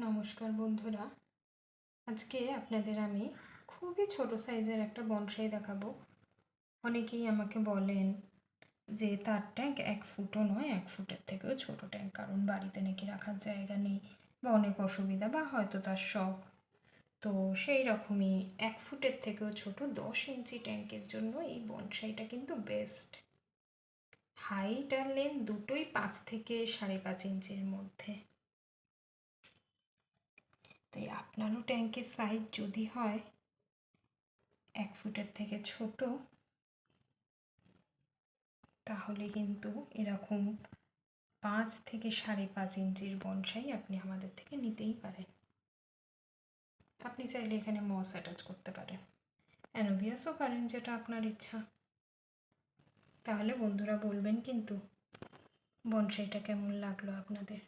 নমস্কার বন্ধুরা, আজকে আপনাদের আমি খুবই ছোট সাইজের একটা বনসাই দেখাবো। অনেকেই আমাকে বলেন যে তার ট্যাঙ্ক 1 ফুটও নয়, 1 ফুটের থেকেও ছোট ট্যাঙ্ক, কারণ বাড়িতে নাকি রাখার জায়গা নেই বা অনেক অসুবিধা বা হয়তো তার শখ। তো সেই রকমই 1 ফুটের থেকেও ছোট 10 ইঞ্চি ট্যাঙ্কের জন্য এই বনসাইটা কিন্তু বেস্ট। হাইট আর লেন্থ দুটোই 5 থেকে 5.5 ইঞ্চির মধ্যে। তাই আপনারও ট্যাঙ্কের সাইজ যদি হয় 1 ফুটের থেকে ছোট, তাহলে কিন্তু এরকম 5 থেকে 5.5 ইঞ্চির বনসাই আপনি আমাদের থেকে নিতেই পারেন। আপনি চাইলে এখানে মস অ্যাটাচ করতে পারেন, অ্যানোবিয়াসও পারেন, যেটা আপনার ইচ্ছা। তাহলে বন্ধুরা বলবেন কিন্তু বনসাইটা কেমন লাগলো আপনাদের।